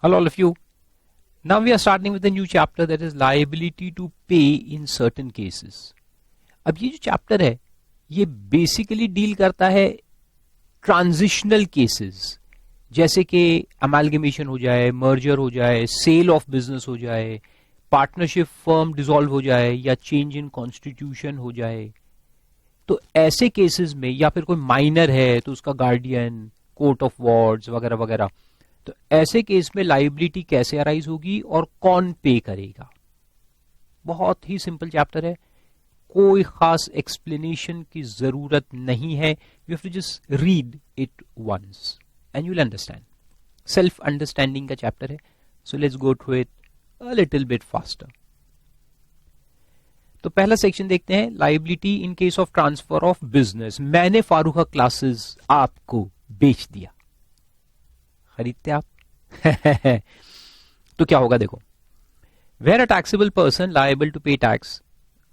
Hello all of you. Now we are starting with a new chapter that is liability to pay in certain cases. अब ये जो chapter है ये basically deal करता है transitional cases, जैसे कि अमालगमेशन हो जाए, मर्जर हो जाए, सेल ऑफ बिजनेस हो जाए, पार्टनरशिप फर्म डिसॉल्व हो जाए या चेंज इन कॉन्स्टिट्यूशन हो जाए. तो ऐसे केसेस में, या फिर कोई माइनर है तो उसका गार्डियन, कोर्ट ऑफ वार्ड्स वगैरह वगैरह, तो ऐसे केस में लाइबिलिटी कैसे अराइज होगी और कौन पे करेगा. बहुत ही सिंपल चैप्टर है, कोई खास एक्सप्लेनेशन की जरूरत नहीं है. You have to just read it once and you will understand. Self understanding का चैप्टर है, so let's go through it a little bit faster. तो पहला सेक्शन देखते हैं, liability in case of transfer of business. मैंने फारूका classes आपको बेच दिया, खरीदते आप तो क्या होगा देखो. Where a taxable person liable to pay tax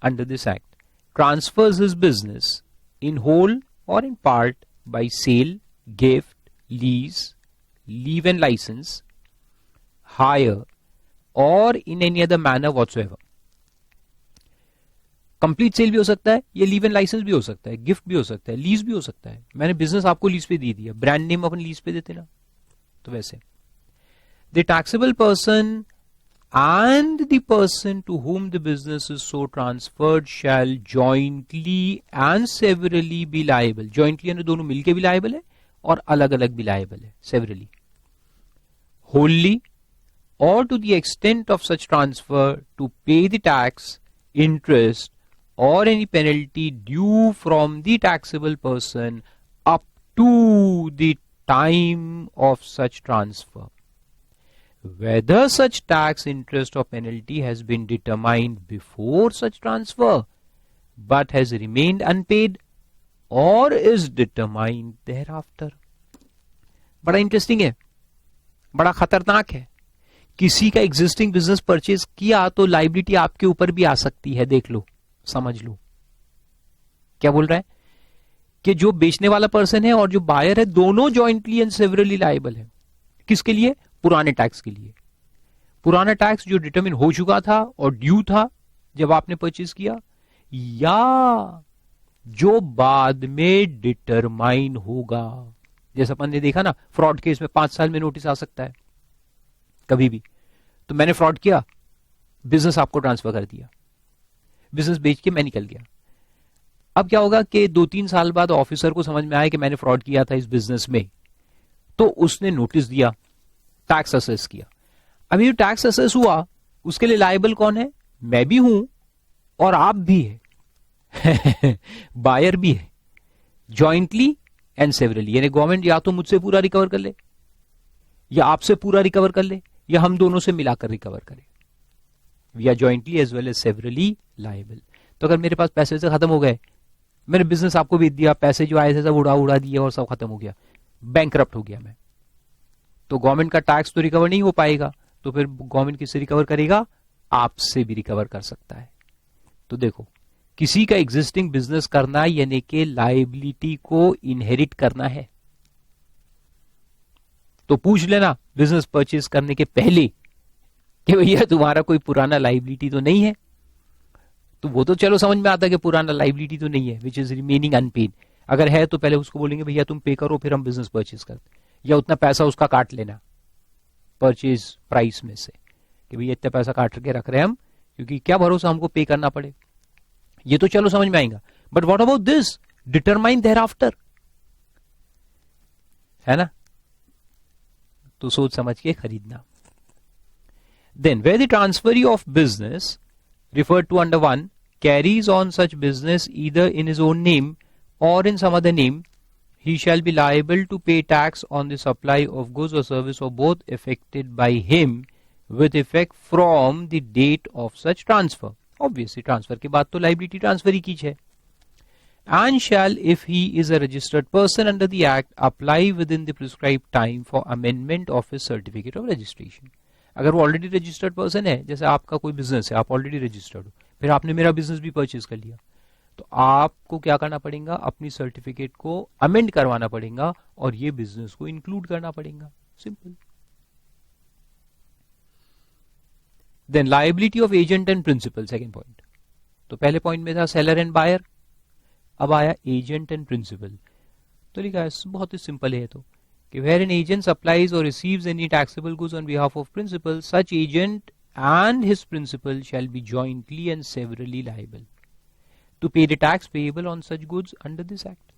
under this act transfers his business in whole or in part by sale, gift, lease, leave and licence, hire or in any other manner whatsoever. Complete sale भी हो सकता है, ये leave and licence भी हो सकता है, gift भी हो सकता है, लीज भी हो सकता है. मैंने बिजनेस आपको लीज पे दे दिया, ब्रांड नेम अपन लीज पे देते ना, तो वैसे the taxable person and the person to whom the business is so transferred shall jointly and severally be liable. Jointly यानी दोनों मिलके भी लायबल है और अलग अलग भी लायबल है. Severally, wholly or to the extent of such transfer to pay the tax, interest or any penalty due from the taxable person up to the time of such transfer, whether such tax, interest or penalty has been determined before such transfer but has remained unpaid or is determined thereafter. बड़ा interesting है, बड़ा खतरनाक है. किसी का existing business purchase किया तो liability आपके ऊपर भी आ सकती है. देख लो, समझ लो क्या बोल रहा है कि जो बेचने वाला पर्सन है और जो बायर है दोनों जॉइंटली एंड सेवरली लायबल है. किसके लिए? पुराने टैक्स के लिए. पुराना टैक्स जो डिटरमिन हो चुका था और ड्यू था जब आपने परचेज किया, या जो बाद में डिटरमाइन होगा. जैसे अपन ने देखा ना, फ्रॉड केस में 5 साल में नोटिस आ सकता है कभी भी. तो मैंने फ्रॉड किया, बिजनेस आपको ट्रांसफर कर दिया, बिजनेस बेच के मैं निकल गया. अब क्या होगा कि 2-3 साल बाद ऑफिसर को समझ में आया कि मैंने फ्रॉड किया था इस बिजनेस में, तो उसने नोटिस दिया, टैक्स असेस किया. अभी जो टैक्स असेस हुआ उसके लिए लायबल कौन है? मैं भी हूं और आप भी है बायर भी है. जॉइंटली एंड सेवरली, यानी गवर्नमेंट या तो मुझसे पूरा रिकवर कर ले, या आपसे पूरा रिकवर कर ले, या हम दोनों से मिलाकर रिकवर करें. We are jointly as well as severally liable. तो अगर मेरे पास पैसे से खत्म हो गए, मैंने बिजनेस आपको बेच दिया, पैसे जो आए थे सब उड़ा दिया और सब खत्म हो गया, बैंकरप्ट हो गया मैं, तो गवर्नमेंट का टैक्स तो रिकवर नहीं हो पाएगा. तो फिर गवर्नमेंट किससे रिकवर करेगा? आपसे भी रिकवर कर सकता है. तो देखो, किसी का एग्जिस्टिंग बिजनेस करना यानी कि लायबिलिटी को इनहेरिट करना है. तो पूछ लेना बिजनेस परचेज करने के पहले कि भैया तुम्हारा कोई पुराना लायबिलिटी तो नहीं है. तो वो तो चलो समझ में आता है कि पुराना लायबिलिटी तो नहीं है, विच इज रिमेनिंग अनपेड. अगर है तो पहले उसको बोलेंगे भैया तुम पे करो, फिर हम बिजनेस परचेज करते, या उतना पैसा उसका काट लेना परचेज प्राइस में से कि भैया इतना पैसा काट के रख रहे हैं हम, क्योंकि क्या भरोसा हमको पे करना पड़े. ये तो चलो समझ में आएगा. But what about this? Determine there after, है ना? तो सोच समझ के खरीदना. Then, where the transferee of business referred to under 1 carries on such business either in his own name or in some other name, he shall be liable to pay tax on the supply of goods or service or both effected by him with effect from the date of such transfer. Obviously, transfer के बाद तो liability transfer ही की है. And shall, if he is a registered person under the act, apply within the prescribed time for amendment of his certificate of registration. अगर वो already registered person है, जैसे आपका कोई बिजनेस है, आप ऑलरेडी रजिस्टर्ड हो, फिर आपने मेरा बिजनेस भी परचेज कर लिया, तो आपको क्या करना पड़ेगा? अपनी सर्टिफिकेट को अमेंड करवाना पड़ेगा और ये बिजनेस को इंक्लूड करना पड़ेगा. Simple. Then liability of agent and principal, second point. तो पहले पॉइंट में था सेलर एंड बायर, अब आया एजेंट एंड प्रिंसिपल. तो लिखा है बहुत ही सिंपल है तो कि वेयर एन एजेंट सप्लाइज और receives any taxable goods on behalf of principal, such agent and his principal shall be jointly and severally liable to pay the tax payable on such goods under this act.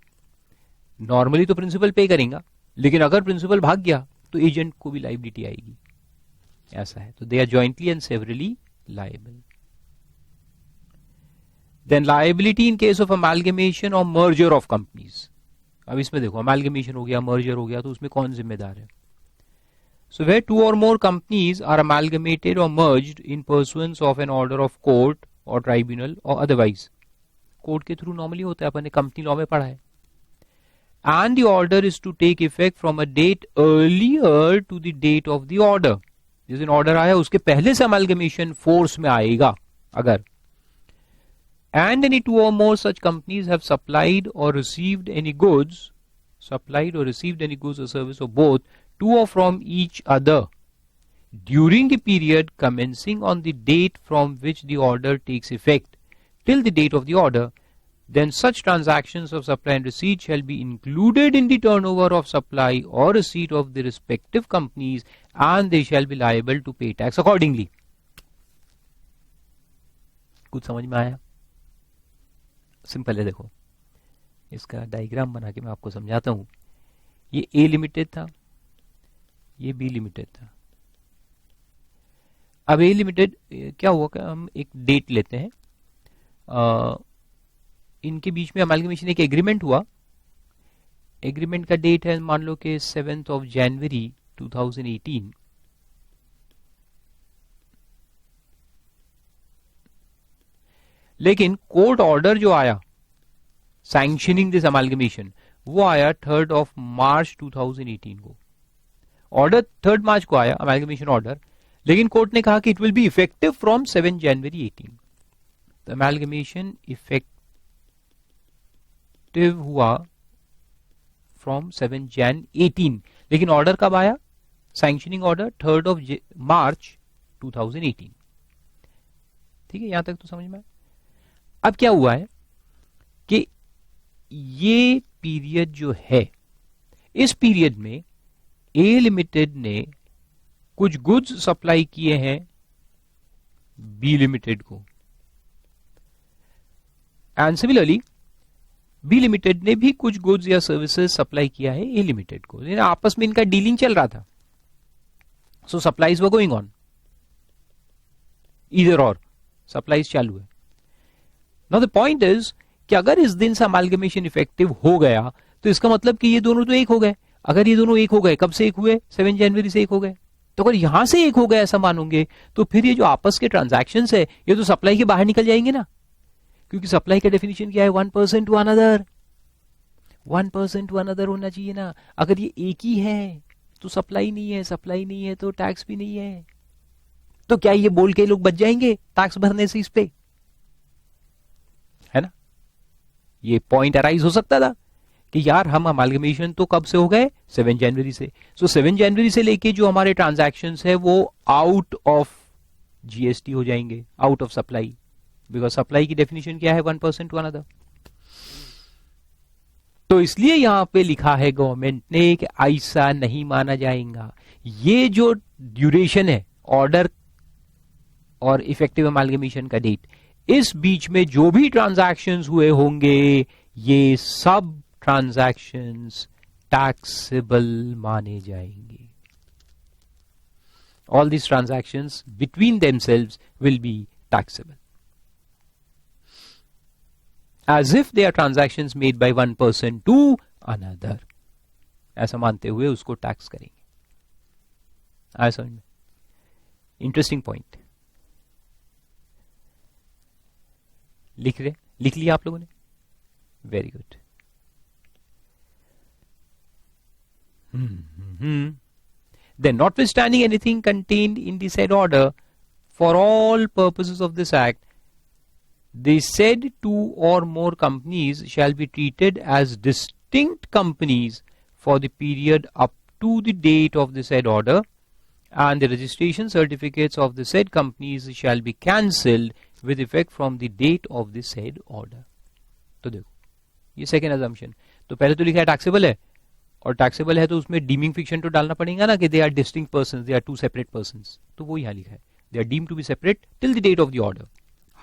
Normally तो principal पे करेगा, लेकिन अगर principal भाग गया तो agent को भी लाइबिलिटी आएगी, ऐसा है. तो they are jointly and severally liable. Then liability in case of amalgamation और मर्जर ऑफ कंपनीज. अब इसमें देखो अमालगमेशन हो गया, मर्जर हो गया, तो उसमें कौन जिम्मेदार है? So where two or more companies are amalgamated or merged in pursuance of an order of court or tribunal or otherwise. Court के थ्रू नॉर्मली होता है, अपन ने कंपनी लॉ में पढ़ा है. And the order is to take effect from a date earlier to the date of the order. जिस दिन order आया उसके पहले से amalgamation फोर्स में आएगा अगर. And any two or more such companies have supplied or received any goods or service or both to or from each other during the period commencing on the date from which the order takes effect till the date of the order, then such transactions of supply and receipt shall be included in the turnover of supply or receipt of the respective companies, and they shall be liable to pay tax accordingly. कुछ समझ में आया? Simple है. देखो इसका diagram बना के मैं आपको समझाता हूं. ये ए लिमिटेड था, ये बी लिमिटेड था. अब ए लिमिटेड क्या हुआ कि हम एक डेट लेते हैं, इनके बीच में अमालगमेशन एक एग्रीमेंट हुआ. एग्रीमेंट का डेट है मान लो कि 7th of January 2018. लेकिन कोर्ट ऑर्डर जो आया सैंक्शनिंग दिस अमालगमेशन वो आया 3rd of March 2018 को. ऑर्डर 3rd March को आया अमालगमेशन ऑर्डर, लेकिन कोर्ट ने कहा कि it will be effective from 7 January 18. तो अमालगमेशन इफेक्टिव हुआ फ्रॉम 7 Jan 18, लेकिन ऑर्डर कब आया? Sanctioning order 3rd of March 2018. ठीक है, यहां तक तो समझ में. अब क्या हुआ है कि ये पीरियड जो है, इस पीरियड में ए लिमिटेड ने कुछ गुड्स सप्लाई किए हैं बी लिमिटेड को, एंड सिमिलरली बी लिमिटेड ने भी कुछ गुड्स या सर्विसेज सप्लाई किया है ए लिमिटेड को. आपस में इनका डीलिंग चल रहा था. सो सप्लाईज वर गोइंग ऑन, इधर और सप्लाईज चालू है. नाउ द पॉइंट इज कि अगर इस दिन से अमालगमेशन इफेक्टिव हो गया तो इसका मतलब कि ये दोनों तो एक हो गए. अगर ये दोनों एक हो गए, कब से एक हुए? 7 जनवरी से एक हो गए. तो अगर यहां से एक हो गए ऐसा मानोगे तो फिर ये जो आपस के ट्रांजैक्शंस है ये तो सप्लाई के बाहर निकल जाएंगे ना, क्योंकि सप्लाई का डेफिनेशन क्या है? 1% टू अनदर. 1% टू अनदर होना चाहिए ना. अगर ये एक ही है तो सप्लाई नहीं है, सप्लाई नहीं है तो टैक्स भी नहीं है. तो क्या ये बोल के लोग बच जाएंगे टैक्स भरने से इस पे? है ना, ये पॉइंट अराइज हो सकता था कि यार हम अमालगमेशन तो कब से हो गए? 7 जनवरी से. सो 7 जनवरी से लेके जो हमारे ट्रांजैक्शंस है वो आउट ऑफ जीएसटी हो जाएंगे, out of supply, because supply की डेफिनेशन क्या है? 1% टू अनदर. तो इसलिए यहां पे लिखा है गवर्नमेंट ने कि ऐसा नहीं माना जाएगा. ये जो ड्यूरेशन है ऑर्डर और इफेक्टिव अमालगमेशन का डेट, इस बीच में जो भी ट्रांजैक्शंस हुए होंगे ये सब ट्रांजैक्शंस टैक्सेबल माने जाएंगे. All these transactions between themselves will be taxable, as if they are transactions made by one person to another. ऐसा मानते हुए उसको टैक्स करेंगे. आया समझ में? Interesting point. लिख लिया आप लोगों ने? Very good. Then, notwithstanding anything contained in the said order, for all purposes of this act, the said two or more companies shall be treated as distinct companies for the period up to the date of the said order, and the registration certificates of the said companies shall be cancelled with effect from the date of the said order. तो देखो ये second assumption. तो पहले तो लिखा है taxable है, और टैक्सेबल है तो उसमें डीमिंग फिक्शन तो डालना पड़ेगा ना कि they are distinct persons, they are two separate persons. तो वो यहाँ लिखा है they are deemed to be separate till the date of the order.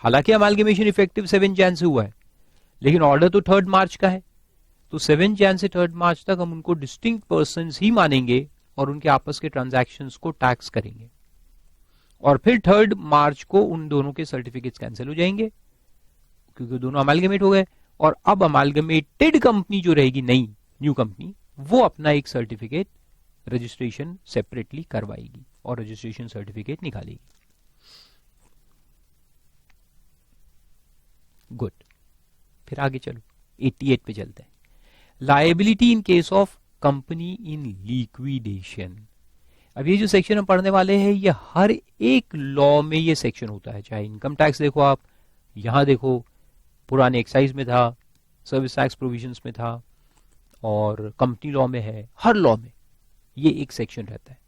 हालांकि अमालगमेशन इफेक्टिव 7 जैन से हुआ है, लेकिन ऑर्डर तो 3 मार्च का है. तो 7 जैन से 3 मार्च तक हम उनको डिस्टिंक्ट पर्सन्स ही मानेंगे और उनके आपस के ट्रांजैक्शंस को टैक्स करेंगे. और फिर 3 मार्च को उन दोनों के सर्टिफिकेट्स कैंसिल हो जाएंगे क्योंकि दोनों अमालगमेट हो गए. और अब अमालगमेटेड कंपनी जो रहेगी, नई न्यू कंपनी, वो अपना एक सर्टिफिकेट रजिस्ट्रेशन सेपरेटली करवाएगी और रजिस्ट्रेशन सर्टिफिकेट निकालेगी. गुड. फिर आगे चलो 88 पे चलते हैं. Liability in case of company in liquidation. अब ये जो सेक्शन हम पढ़ने वाले हैं ये हर एक लॉ में ये सेक्शन होता है. चाहे इनकम टैक्स देखो आप, यहां देखो पुराने एक्साइज में था, सर्विस टैक्स प्रोविजंस में था, और कंपनी लॉ में है. हर लॉ में ये एक सेक्शन रहता है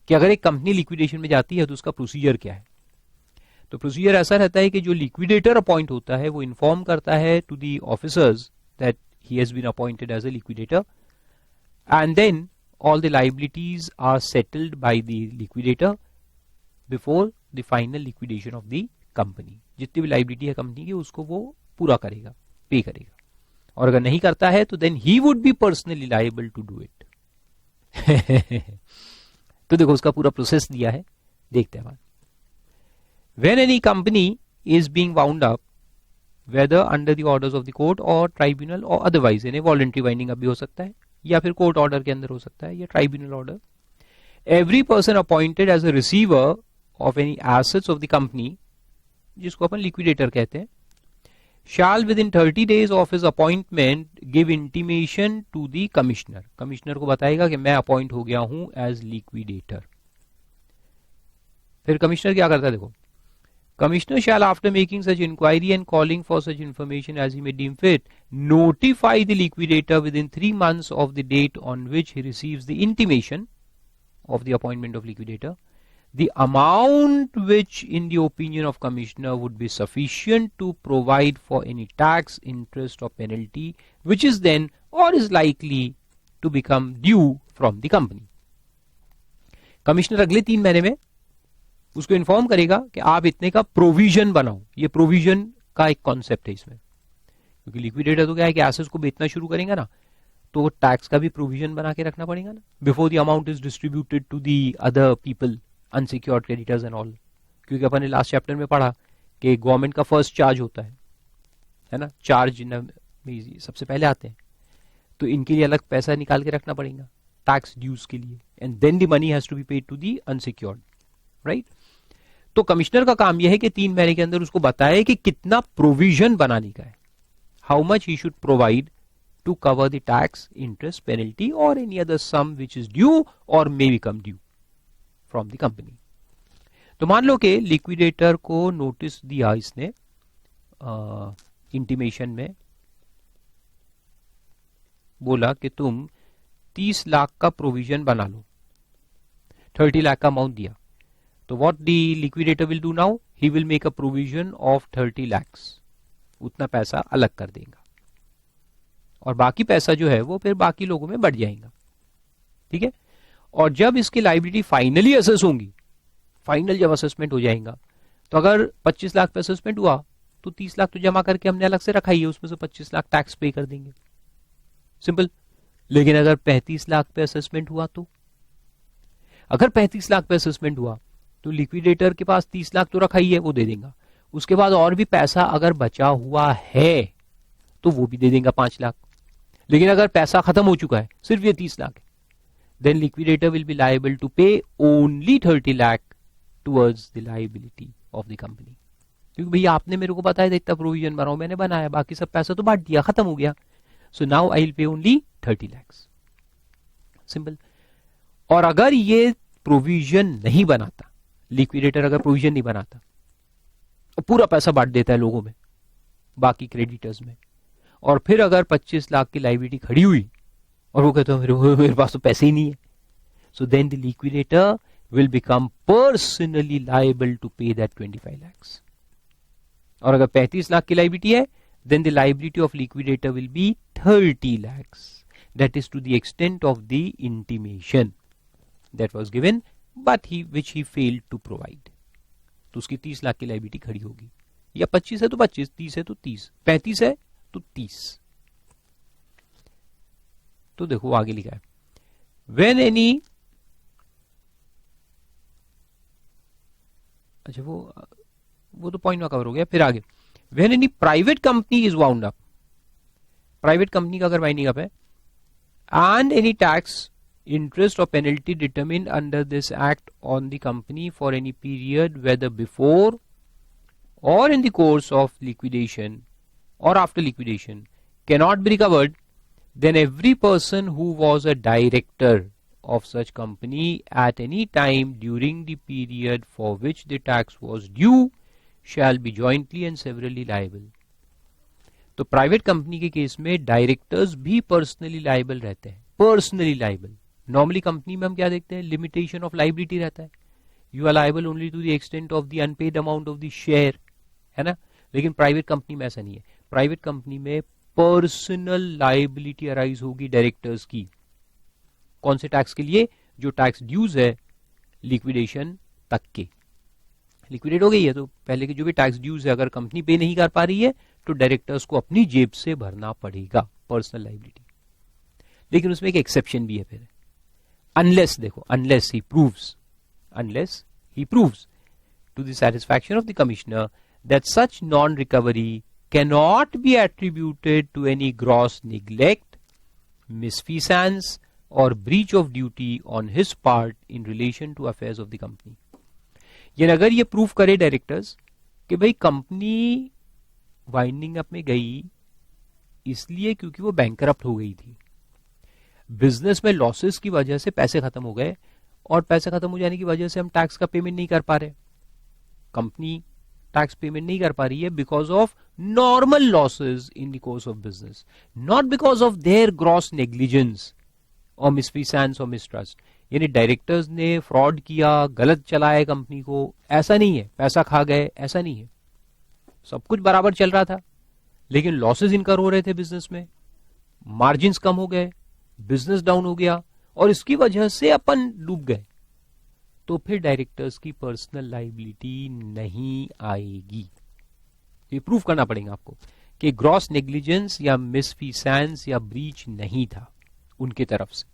कि अगर एक कंपनी लिक्विडेशन में जाती है तो उसका प्रोसीजर क्या है. तो प्रोसीजर ऐसा रहता है कि जो लिक्विडेटर अपॉइंट होता है वो इन्फॉर्म करता है to the officers that he has been appointed as a liquidator, and then all the liabilities are settled by the liquidator before the final liquidation of the company. जितनी भी liability है company की उसको वो पूरा करेगा, पे करेगा. और अगर नहीं करता है तो then he would be personally liable to do it. तो देखो उसका पूरा प्रोसेस दिया है, देखते हैं. When any company is being wound up, whether under the orders of the court or tribunal or otherwise, यानी voluntary winding up भी हो सकता है या फिर कोर्ट ऑर्डर के अंदर हो सकता है या tribunal order. Every person appointed as a receiver of any assets of the company, जिसको अपन लिक्विडेटर कहते हैं, shall within 30 days of his appointment give intimation to the commissioner. Commissioner को बताएगा कि मैं अपॉइंट हो गया हूं एज लिक्विडेटर. फिर कमिश्नर क्या करता है देखो. Commissioner shall, after making such inquiry and calling for such information as he may deem fit, notify the liquidator within 3 months of the date on which he receives the intimation of the appointment of liquidator, the amount which in the opinion of Commissioner would be sufficient to provide for any tax, interest or penalty which is then or is likely to become due from the company. Commissioner अगले 3 महीने में उसको inform करेगा कि आप इतने का provision बनाओ. ये प्रोविजन का एक कॉन्सेप्ट है इसमें, क्योंकि लिक्विडेटर तो क्या है कि एसेट्स को बेचना शुरू करेंगे ना, तो टैक्स का भी प्रोविजन बना के रखना पड़ेगा ना before the amount is distributed to the other people, unsecured creditors and all. क्योंकि अपन ने लास्ट चैप्टर में पढ़ा कि गवर्नमेंट का फर्स्ट चार्ज होता है ना, चार्ज सबसे पहले आते हैं, तो इनके लिए अलग पैसा निकाल के रखना पड़ेगा टैक्स ड्यूज के लिए, and then the money has to be paid to the unsecured, right. तो कमिश्नर का काम यह है कि 3 महीने के अंदर उसको बताए कि कितना प्रोविजन बनाने का है, how much he should provide to cover the tax, interest, penalty or any other sum which is due or may become due from the company. तो मान लो कि लिक्विडेटर को नोटिस दिया इसने इंटीमेशन में, बोला कि तुम 30 लाख का प्रोविजन बना लो, 30 लाख का अमाउंट दिया. तो what the liquidator will do now? He will make a provision of 30 lakhs. उतना पैसा अलग कर देगा और बाकी पैसा जो है वो फिर बाकी लोगों में बढ़ जाएगा. ठीक है. और जब इसकी लाइबिलिटी फाइनली असेस होंगी, फाइनल जब असेसमेंट हो जाएगा, तो अगर 25 लाख पे असेसमेंट हुआ तो 30 लाख तो जमा करके हमने अलग से रखा ही है, उसमें से 25 लाख टैक्स पे कर देंगे, सिंपल. लेकिन अगर 35 लाख पे असेसमेंट हुआ, तो अगर 35 लाख पे असेसमेंट हुआ तो लिक्विडेटर के पास 30 लाख तो रखा ही है, वो दे देगा. उसके बाद और भी पैसा अगर बचा हुआ है तो वो भी दे देगा 5 लाख. लेकिन अगर पैसा खत्म हो चुका है, सिर्फ ये 30 लाख है, then liquidator will be liable to pay only 30 lakh towards the liability of the company. क्योंकि भैया आपने मेरे को बताया था इतना प्रोविजन बनाओ, मैंने बनाया, बाकी सब पैसा तो बांट दिया, खत्म हो गया, so now I will pay only 30 lakh. Simple. और अगर ये प्रोविजन नहीं बनाता, लिक्विडेटर अगर प्रोविजन नहीं बनाता और पूरा पैसा बांट देता है लोगों में, बाकी क्रेडिटर्स में, और फिर अगर 25 लाख की लायबिलिटी खड़ी हुई और वो कहता है मेरे पास तो पैसे ही नहीं है, so then the liquidator will become personally liable to pay that 25 lakhs. और अगर 35 लाख की लाइबिलिटी है, then the liability of liquidator will be 30 lakhs. That is to the extent of the intimation that was given, but which he failed to provide. तो उसकी 30 लाख की liability खड़ी होगी, या 25 है तो 25, 30 है तो 30, 35 है तो 30. तो देखो आगे लिखा है, when any, अच्छा वो तो पॉइंट में कवर हो गया. फिर आगे, when any private company is wound up, private company का अगर वाइंडिंग अप है, and any tax, interest or penalty determined under this act on the company for any period, whether before or in the course of liquidation or after liquidation, cannot be recovered, then every person who was a director of such company at any time during the period for which the tax was due shall be jointly and severally liable. तो private company के case में directors भी personally liable रहते हैं. Personally liable, normally company में हम क्या देखते हैं, लिमिटेशन ऑफ लाइबिलिटी रहता है. You are liable only to the extent of the unpaid amount of the share, है ना. लेकिन प्राइवेट कंपनी में ऐसा नहीं है. प्राइवेट कंपनी में पर्सनल लाइबिलिटी अराइज होगी डायरेक्टर्स की. कौन से टैक्स के लिए, जो टैक्स ड्यूज है लिक्विडेशन तक के. लिक्विडेट हो गई है तो पहले के जो भी टैक्स ड्यूज है अगर कंपनी पे नहीं कर पा रही है तो डायरेक्टर्स को अपनी जेब से भरना पड़ेगा पर्सनल लाइबिलिटी. लेकिन उसमें एक एक्सेप्शन भी है फिर, अनलेस, देखो, unless he proves to the satisfaction of the commissioner that such non recovery cannot be attributed to any gross neglect, misfeasance or breach of duty on his part in relation to affairs of the company. यानी अगर ये proof करे directors कि भाई company winding up में गई इसलिए क्योंकि वो बैंकरप्ट हो गई थी, बिजनेस में लॉसेस की वजह से पैसे खत्म हो गए, और पैसे खत्म हो जाने की वजह से हम टैक्स का पेमेंट नहीं कर पा रहे, कंपनी टैक्स पेमेंट नहीं कर पा रही है because of normal losses in the course of business, not because of their gross negligence और मिसफीसेंस और मिसट्रस्ट. यानी डायरेक्टर्स ने फ्रॉड किया, गलत चलाया कंपनी को, ऐसा नहीं है, पैसा खा गए, ऐसा नहीं है. सब कुछ बराबर चल रहा था लेकिन लॉसेस इनकर हो रहे थे बिजनेस में, मार्जिन्स कम हो गए, बिजनेस डाउन हो गया और इसकी वजह से अपन डूब गए. तो फिर डायरेक्टर्स की पर्सनल लाइबिलिटी नहीं आएगी. ये प्रूफ करना पड़ेगा आपको कि ग्रॉस नेग्लिजेंस या मिसफीसेंस या ब्रीच नहीं था उनकी तरफ से.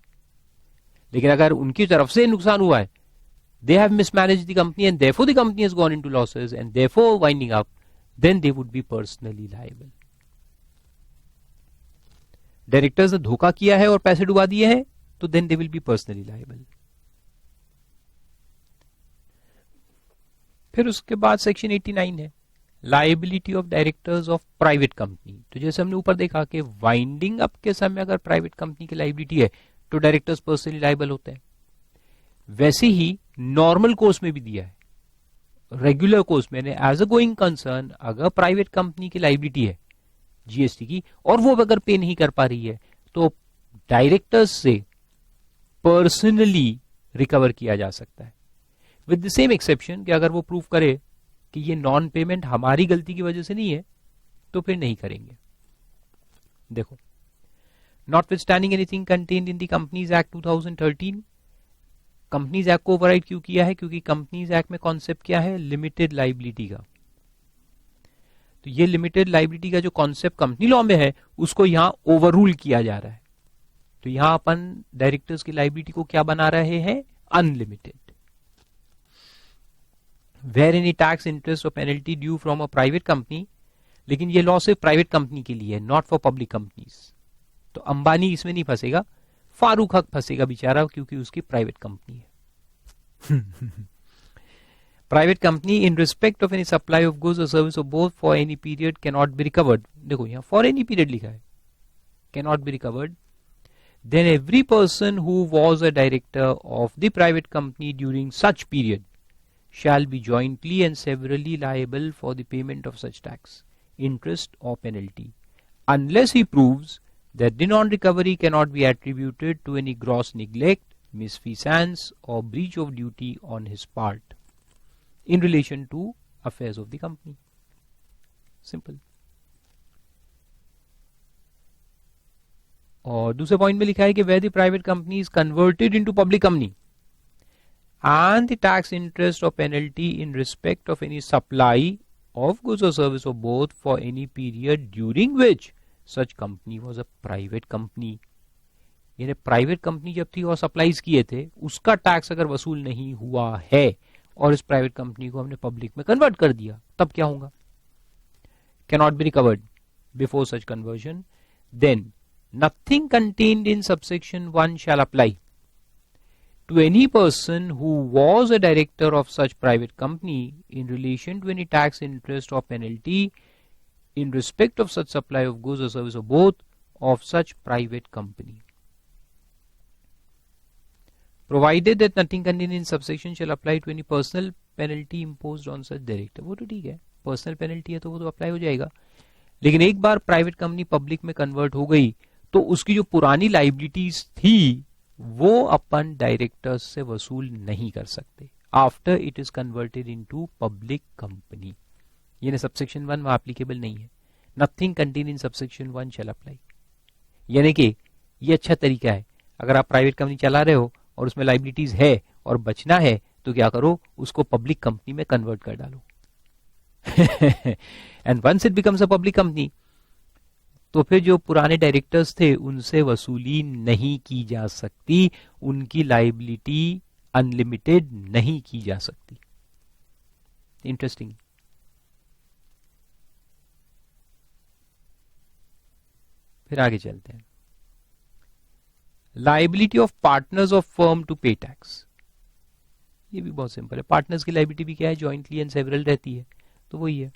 लेकिन अगर उनकी तरफ से नुकसान हुआ है, they have mismanaged the company and therefore the company has gone into losses and therefore winding up, then they would be personally liable. Directors ने धोखा किया है और पैसे डुबा दिए हैं तो then they will be personally liable. फिर उसके बाद सेक्शन 89 है, liability of directors of private company. तो जैसे हमने ऊपर देखा कि वाइंडिंग अप के समय अगर प्राइवेट कंपनी की लाइबिलिटी है तो डायरेक्टर्स पर्सनली लायबल होते हैं. वैसे ही नॉर्मल कोर्स में भी दिया है, रेगुलर कोर्स में एज अ गोइंग कंसर्न अगर प्राइवेट कंपनी की लाइबिलिटी है जीएसटी की और वो अगर पे नहीं कर पा रही है तो डायरेक्टर्स से पर्सनली रिकवर किया जा सकता है, विद द सेम एक्सेप्शन कि अगर वो प्रूफ करे कि ये नॉन पेमेंट हमारी गलती की वजह से नहीं है तो फिर नहीं करेंगे. देखो, notwithstanding anything contained in the companies act 2013, companies act को ओवरराइड क्यों किया है, क्योंकि कंपनीज एक्ट में कॉन्सेप्ट क्या है, लिमिटेड लाइबिलिटी का. तो ये लिमिटेड लाइबिलिटी का जो कॉन्सेप्ट कंपनी लॉ में है उसको यहां ओवररूल किया जा रहा है. तो यहां अपन डायरेक्टर्स की लाइबिलिटी को क्या बना रहे हैं, unlimited. Where any tax, interest और penalty due from a private company, लेकिन ये लॉ सिर्फ प्राइवेट कंपनी के लिए है, नॉट फॉर पब्लिक कंपनीज. तो अंबानी इसमें नहीं फंसेगा, फारूक हक फंसेगा बेचारा क्योंकि उसकी प्राइवेट कंपनी है. Private company in respect of any supply of goods or service of both for any period can not be recovered. देखो यहां फॉर एनी पीरियड लिखा है, can not be recovered. Then every person who was a director of the private company during such period shall be jointly and severally liable for the payment of such tax, interest or penalty, unless he proves that the non-recovery cannot be attributed to any gross neglect, misfeasance or breach of duty on his part in relation to affairs of the company. Simple. और दूसरे point में लिखा है कि where the private company is converted into public company and the tax interest or penalty in respect of any supply of goods or service or both for any period during which such company was a private company. यानी private company जब थी और supplies किए थे उसका tax अगर वसूल नहीं हुआ है और इस प्राइवेट कंपनी को हमने पब्लिक में कन्वर्ट कर दिया, तब क्या होगा? Cannot be recovered before such conversion, then nothing contained in subsection 1 shall apply to any person who was a director of such private company in relation to any tax interest or penalty in respect of such supply of goods or service or both of such private company, provided that nothing contained in subsection shall apply to any personal penalty imposed on such director. वो तो ठीक है, personal penalty है तो वो तो apply हो जाएगा, लेकिन एक बार प्राइवेट कंपनी पब्लिक में कन्वर्ट हो गई तो उसकी जो पुरानी लाइबिलिटीज थी वो अपन डायरेक्टर्स से वसूल नहीं कर सकते after it is converted into public company. यानी सबसेक्शन 1 वहां एप्लीकेबल नहीं है. Nothing contain in subsection 1 shall apply. यानी कि ये अच्छा तरीका है, अगर आप प्राइवेट कंपनी चला रहे हो और उसमें लाइबिलिटीज है और बचना है तो क्या करो, उसको पब्लिक कंपनी में कन्वर्ट कर डालो. And once it becomes a public company तो फिर जो पुराने डायरेक्टर्स थे उनसे वसूली नहीं की जा सकती, उनकी लाइबिलिटी अनलिमिटेड नहीं की जा सकती. इंटरेस्टिंग. फिर आगे चलते हैं. Liability of partners of firm to pay tax. ये भी बहुत सिंपल है. पार्टनर्स की लाइबिलिटी भी क्या है? जॉइंटली एंड सेवरल रहती है, तो वही है.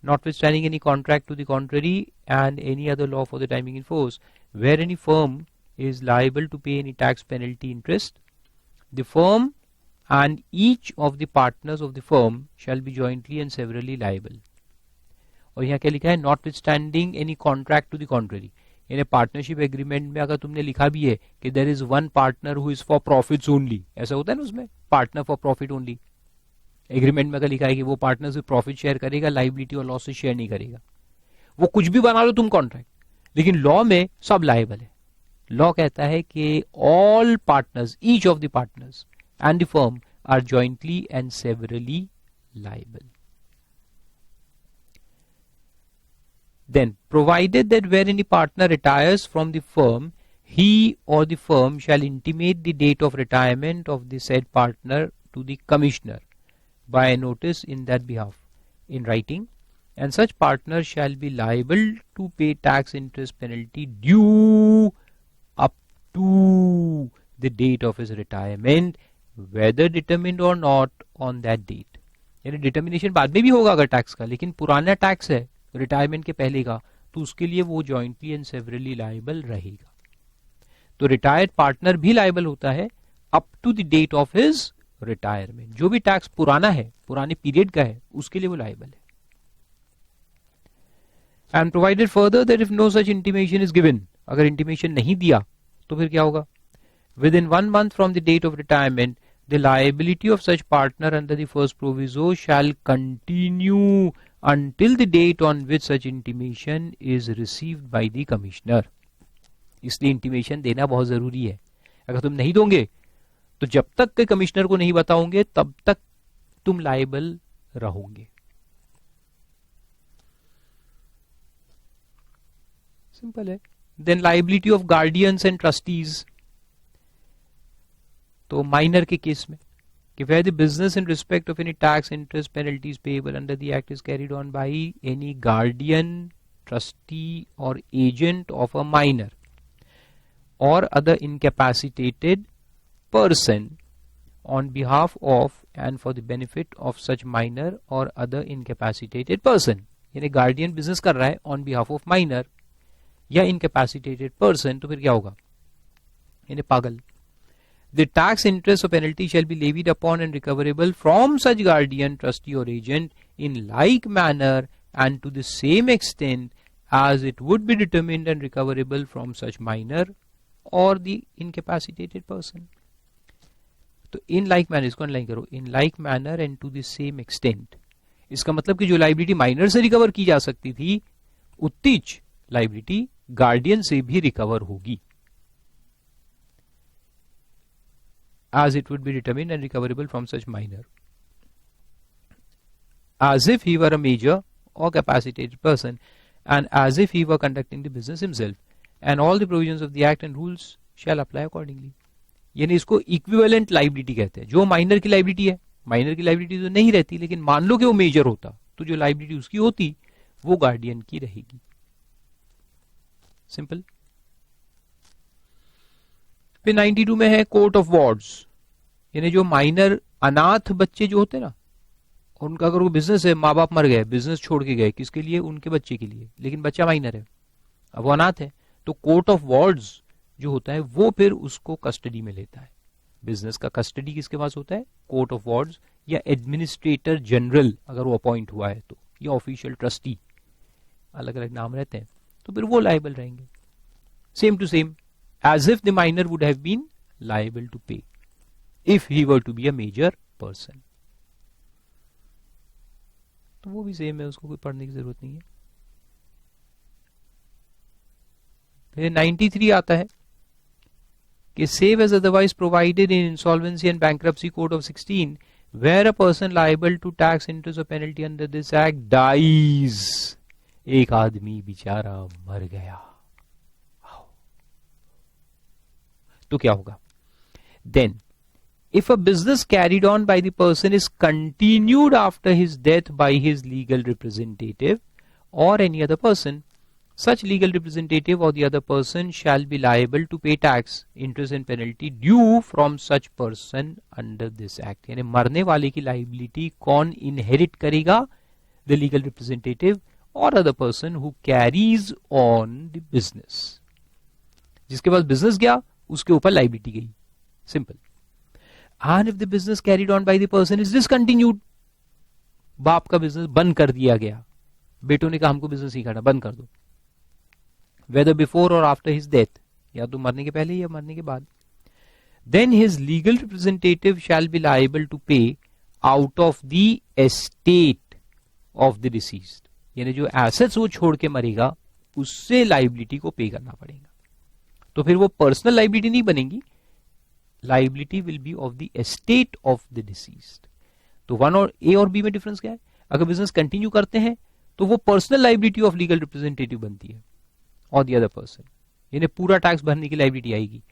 Notwithstanding any contract to the contrary and any other law for the timing in force, where any firm is liable to pay any tax, penalty, interest, the firm and each of the partners of the firm shall be jointly and severally liable. और यहाँ क्या लिखा है? Notwithstanding any contract to the contrary. यानी partnership agreement में अगर तुमने लिखा भी है कि there is one partner who is for profits only, ऐसा होता है ना उसमें, partner for profit only. Agreement में अगर लिखा है कि वो पार्टनर से प्रॉफिट शेयर करेगा, लाइबिलिटी और लॉस से शेयर नहीं करेगा, वो कुछ भी बना लो तुम कॉन्ट्रैक्ट, लेकिन लॉ में सब लायबल है. लॉ कहता है कि all partners, each of the partners and the firm are jointly and severally liable. Then, provided that where any partner retires from the firm, he or the firm shall intimate the date of retirement of the said partner to the commissioner by a notice in that behalf in writing, and such partner shall be liable to pay tax, interest, penalty due up to the date of his retirement, whether determined or not on that date. यानी determination बाद में भी होगा अगर tax का, लेकिन पुराना tax है रिटायरमेंट के पहले का, तो उसके लिए वो जॉइंटली एंड सेवरली लायबल रहेगा. तो रिटायर्ड पार्टनर भी लायबल होता है up to the date of his retirement. जो भी टैक्स पुराना है, पुराने पीरियड का है, उसके लिए वो लायबल है. And provided further that if no such intimation is given, अगर इंटीमेशन नहीं दिया तो फिर क्या होगा? Within 1 month from the date of retirement the liability of such partner under the first proviso shall continue until the date on which such intimation is received by the commissioner. इसलिए intimation देना बहुत जरूरी है. अगर तुम नहीं दोगे तो जब तक के कमिश्नर को नहीं बताओगे तब तक तुम लायबल रहोगे. सिंपल है. Then liability of guardians and trustees. तो माइनर के केस में कि where the business in respect of any tax, interest, penalties payable under the act is carried on by any guardian, trustee or agent of a minor or other incapacitated person on behalf of and for the benefit of such minor or other incapacitated person. यानी guardian business कर रहा है on behalf of minor या incapacitated person, तो फिर क्या होगा? यानी पागल. The tax, interest or penalty shall be levied upon and recoverable from such guardian, trustee or agent in like manner and to the same extent as it would be determined and recoverable from such minor or the incapacitated person. तो in like manner, इसको underline करो, in like manner and to the same extent, इसका मतलब कि जो liability minor से recover की जा सकती थी उतनी लाइबिलिटी गार्डियन से भी रिकवर होगी, as it would be determined and recoverable from such minor, as if he were a major or capacitated person and as if he were conducting the business himself, and all the provisions of the act and rules shall apply accordingly. यानी इसको equivalent liability कहते हैं। जो minor की liability है, minor की liability तो नहीं रहती, लेकिन मान लो कि वो मेजर होता तो जो लाइबिलिटी उसकी होती वो गार्डियन की रहेगी। सिंपल। फिर 92 में है कोर्ट ऑफ वार्ड्स, यानी जो माइनर अनाथ बच्चे जो होते ना, उनका अगर वो बिजनेस है, माँ बाप मर गए, बिजनेस छोड़ के गए, किसके लिए? उनके बच्चे के लिए, लेकिन बच्चा माइनर है, अब वो अनाथ है, तो कोर्ट ऑफ वार्ड्स जो होता है वो फिर उसको कस्टडी में लेता है। बिजनेस का कस्टडी किसके पास होता है? कोर्ट ऑफ वार्ड्स या एडमिनिस्ट्रेटर जनरल अगर वो अपॉइंट हुआ है तो, या ऑफिशियल ट्रस्टी, अलग अलग नाम रहते हैं, तो फिर वो लायबल रहेंगे। Same to same, as if the minor would have been liable to pay if he were to be a major person. तो वो भी सेम है, उसको कोई पढ़ने की जरूरत नहीं है। फिर 93 आता है कि save as otherwise provided in insolvency and bankruptcy code of 16 where a person liable to tax, interest or penalty under this act dies। एक आदमी बेचारा मर गया, तो क्या होगा? Then if a business carried on by the person is continued after his death by his legal representative or any other person, such legal representative or the other person shall be liable to pay tax, interest and penalty due from such person under this act। यानी मरने वाले की liability कौन inherit करेगा? The legal representative or other person who carries on the business। जिसके पास business गया उसके ऊपर लाइबिलिटी गई, simple. And if the business carried on by the person is discontinued, बाप का बिजनेस बंद कर दिया गया, बेटों ने कहा हमको बिजनेस नहीं करना, बंद कर दो, whether before or after his death, या तो मरने के पहले या मरने के बाद, then his legal representative shall be liable to pay out of the estate of the deceased। यानी जो एसेट्स वो छोड़ के मरेगा उससे लाइबिलिटी को पे करना पड़ेगा। तो फिर वो पर्सनल लाइबिलिटी नहीं बनेगी, liability will B of the estate of the deceased. तो वन और ए और बी में डिफरेंस क्या है? अगर बिजनेस कंटिन्यू करते हैं तो वो personal liability of legal representative बनती है और द अदर पर्सन, यानी पूरा टैक्स भरने की लाइबिलिटी आएगी।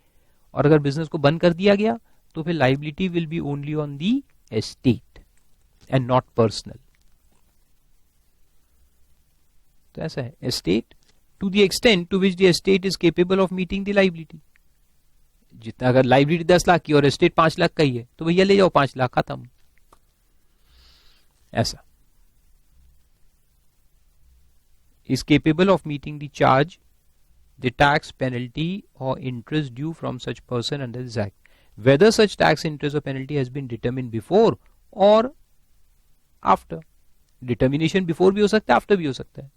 और अगर बिजनेस को बंद कर दिया गया तो फिर liability will be only on the estate and not personal. तो ऐसा है, estate to the extent to which the estate is capable of meeting the liability. जितना अगर लाइबिलिटी 10 लाख की और एस्टेट 5 लाख का ही है तो भैया ले जाओ 5 लाख, खत्म। ऐसा is capable of meeting the charge, the tax, penalty or interest due from such person under this act, whether such tax, interest or penalty has been determined before or after। determination before भी हो सकता है, after भी हो सकता है।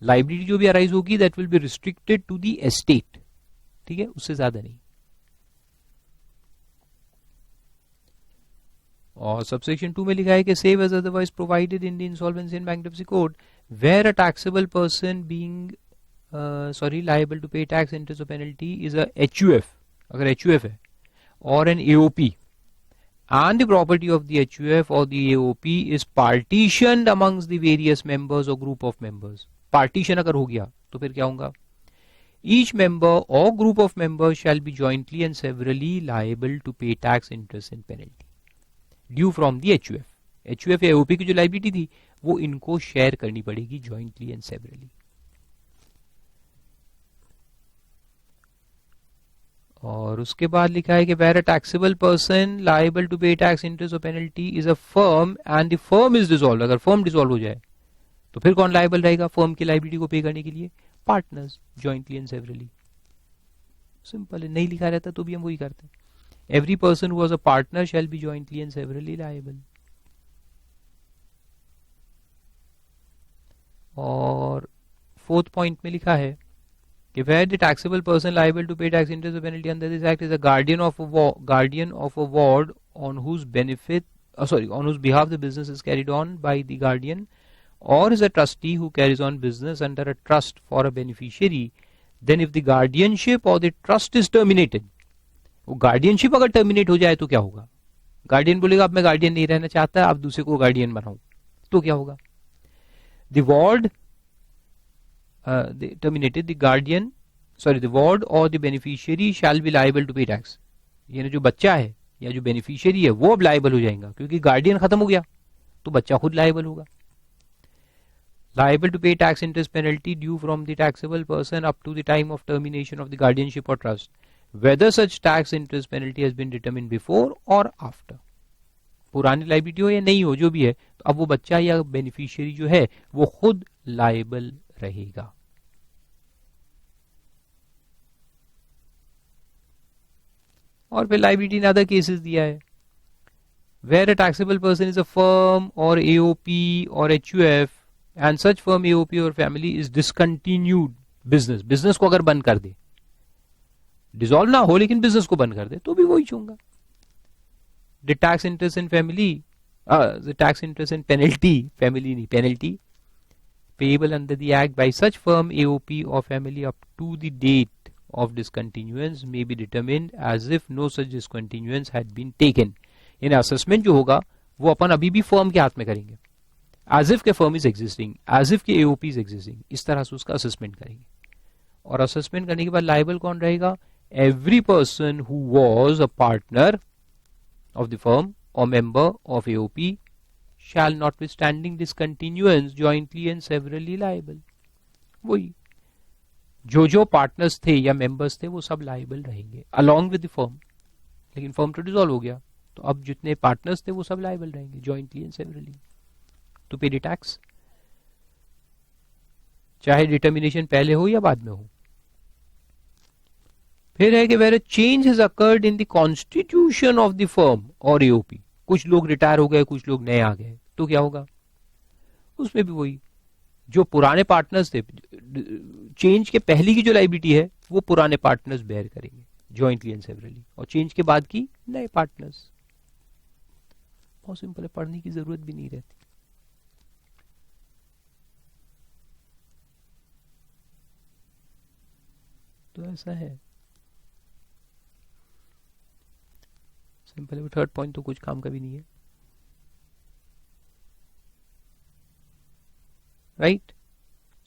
liability जो भी arise होगी that will be restricted to the estate, ठीक है, उससे ज्यादा नहीं। और सबसेक्शन 2 में लिखा है कि save as otherwise provided in the insolvency and bankruptcy code where a taxable person being liable to pay tax, interest or penalty is a HUF, अगर HUF है, or an AOP, and the property of the HUF or the AOP is partitioned amongst the various members or group of members। partition अगर हो गया तो फिर क्या होगा? each member or group of members shall be jointly and severally liable to pay tax, interest and penalty due from the HUF। HUF या AOP की जो लाइबिलिटी थी वो इनको शेयर करनी पड़ेगी जॉइंटली एंड सेवरली। और उसके बाद लिखा है कि where a taxable person liable to pay tax, interest और penalty is a firm and the firm is dissolve. अगर फर्म डिसॉल्व हो जाए तो फिर कौन लायबल रहेगा फर्म की लाइबिलिटी को पे करने के लिए? Partners, jointly and severally. Simple है, नहीं लिखा रहता तो भी हम वही करते हैं। Every person who was a partner shall be jointly and severally liable। और 4th पॉइंट में लिखा है कि where the taxable person liable to pay tax interest or penalty under this act is a guardian of a ward on whose behalf the business is carried on by the guardian, or is a trustee who carries on business under a trust for a beneficiary, then if the guardianship or the trust is terminated, वो guardianship अगर terminate हो जाए तो क्या होगा? Guardian बोलेगा अब मैं गार्डियन नहीं रहना चाहता, अब दूसरे को गार्डियन बनाऊं, तो क्या होगा? The ward terminated, the ward or the beneficiary shall be liable to pay tax. यानी जो बच्चा है या जो बेनिफिशियरी है वो अब लाइबल हो जाएगा, क्योंकि गार्डियन खत्म हो गया तो बच्चा खुद लाइबल होगा. Liable to pay tax interest penalty due from the taxable person up to the time of termination of the guardianship or trust, whether such tax interest penalty has been determined before or after. पुरानी liability हो या नहीं हो, जो भी है, तो अब वो बच्चा या बेनिफिशियरी जो है वो खुद लाइबल रहेगा. और फिर लाइबिलिटी इन अदर केसेस दिया है. Where a taxable person is a firm or AOP or HUF and such firm, AOP or family is discontinued business को अगर बंद कर दे, डिसॉल्व ना हो लेकिन बिजनेस को बंद कर दे, तो भी वही चूंगा. The tax interest and penalty, family नहीं, penalty payable under the act by such firm, AOP or family up to the date of discontinuance may be determined as if no such discontinuance had been taken. यानी assessment जो होगा वो अपन अभी भी firm के हाथ में करेंगे, as if के firm is existing, as if के AOP इज एग्जिस्टिंग, इस तरह से उसका असेसमेंट करेंगे. और असेसमेंट करने के बाद लाइबल कौन रहेगा? Every person who was a partner of the firm or member of AOP shall notwithstanding discontinuance jointly and severally liable. वही जो पार्टनर्स थे या मेंबर्स थे वो सब लाइबल रहेंगे along with the firm. लेकिन फर्म तो डिसॉल्व हो गया, तो अब जितने पार्टनर्स थे वो सब लाइबल रहेंगे jointly and severally to pay the tax, चाहे डिटर्मिनेशन पहले हो या बाद में हो. फिर है कि where a change has occurred in the constitution of the firm or AOP, कुछ लोग रिटायर हो गए, कुछ लोग नए आ गए, तो क्या होगा? उसमें भी वही, जो पुराने पार्टनर्स थे, चेंज के पहले की जो लाइबिलिटी है वो पुराने पार्टनर्स बेयर करेंगे जॉइंटली एंड सेवरली, और चेंज के बाद की नए पार्टनर्स. बहुत सिंपल है, पढ़ने की जरूरत भी नहीं रहती. तो ऐसा है सिंपल है. थर्ड पॉइंट तो कुछ काम का भी नहीं है, right?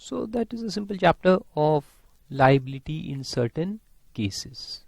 So that is a simple chapter of liability in certain cases.